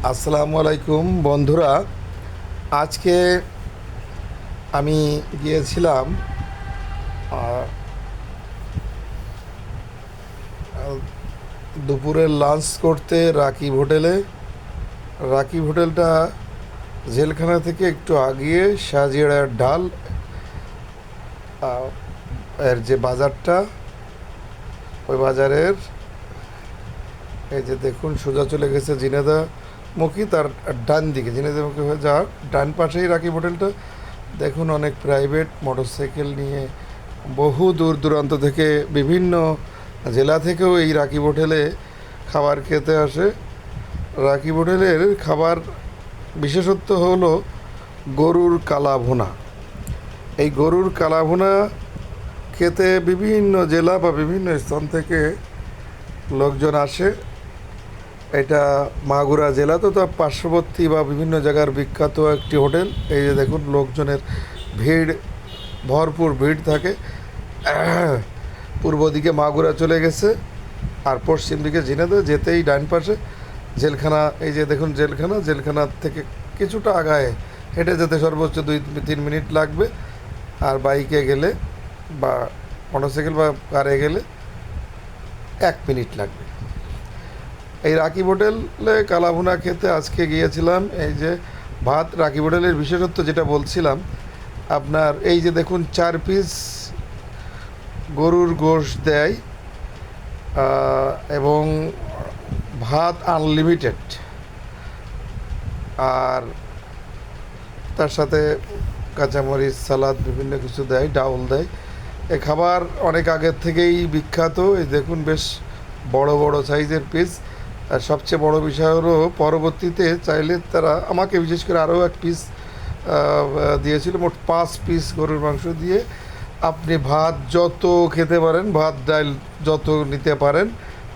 আসসালামু আলাইকুম বন্ধুরা। আজকে আমি গিয়েছিলাম আহ, দুপুরের লাঞ্চ করতে রাকিব হোটেলে। রাকিব হোটেলটা জেলখানা থেকে একটু আগিয়ে শাহজিয়ার ডাল আহ, এর যে বাজারটা, ওই বাজারের এই যে দেখুন সোজা চলে গেছে ঝিনেদা মুখী, তার ডান দিকে ঝিনেদা মুখী হয়ে যাওয়ার ডান পাশেই রাকিব হোটেলটা। দেখুন অনেক প্রাইভেট মোটরসাইকেল নিয়ে বহু দূর দূরান্ত থেকে বিভিন্ন জেলা থেকেও এই রাকিব হোটেলে খাবার খেতে আসে। রাকিব হোটেলের খাবার বিশেষত্ব হলো গরুর কালা ভুনা। এই গরুর কালা ভুনা খেতে বিভিন্ন জেলা বা বিভিন্ন স্থান থেকে লোকজন আসে। এটা মাগুরা জেলা, তো তার পার্শ্ববর্তী বা বিভিন্ন জায়গার বিখ্যাত একটি হোটেল। এই যে দেখুন লোকজনের ভিড়, ভরপুর ভিড় থাকে। পূর্ব দিকে মাগুরা চলে গেছে, আর পশ্চিম দিকে ঝিনাইদহ যেতেই ডান পাশে জেলখানা। এই যে দেখুন জেলখানা, জেলখানার থেকে কিছুটা আগায় হেঁটে যেতে সর্বোচ্চ 2-3 মিনিট লাগবে, আর বাইকে গেলে বা মোটরসাইকেল বা কারে গেলে 1 মিনিট লাগবে। এই রাকিব হোটেলে কালাভুনা খেতে আজকে গিয়েছিলাম। এই যে ভাত, রাকিব হোটেলের বিশেষত্ব যেটা বলছিলাম আপনার, এই যে দেখুন 4 পিস গরুর গোশত দেয়, এবং ভাত আনলিমিটেড, আর তার সাথে কাঁচামরিচ, সালাদ, বিভিন্ন কিছু দেয়, ডাউল দেয়। এ খাবার অনেক আগের থেকেই বিখ্যাত। এই দেখুন বেশ বড় বড় সাইজের পিস। আর সবচেয়ে বড় বিষয় হলো পরবর্তীতে চাইলে তারা আমাকে বিশেষ করে আরও 1 পিস দিয়েছিল। মোট 5 পিস গরুর মাংস দিয়ে আপনি ভাত যত খেতে পারেন, ভাত ডাল যত নিতে পারেন।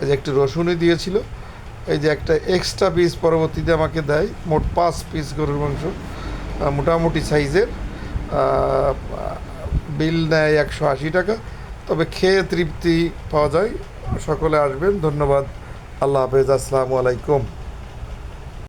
এই যে একটু রসুনই দিয়েছিল। এই যে একটা এক্সট্রা পিস পরবর্তীতে আমাকে দেয়। মোট 5 পিস গরুর মাংস, মোটামুটি সাইজের। বিল নেয় 180 টাকা। তবে খেয়ে তৃপ্তি পাওয়া যায়। সকলে আসবেন, ধন্যবাদ। আল্লাহ হাফেজ, আসসালামু আলাইকুম।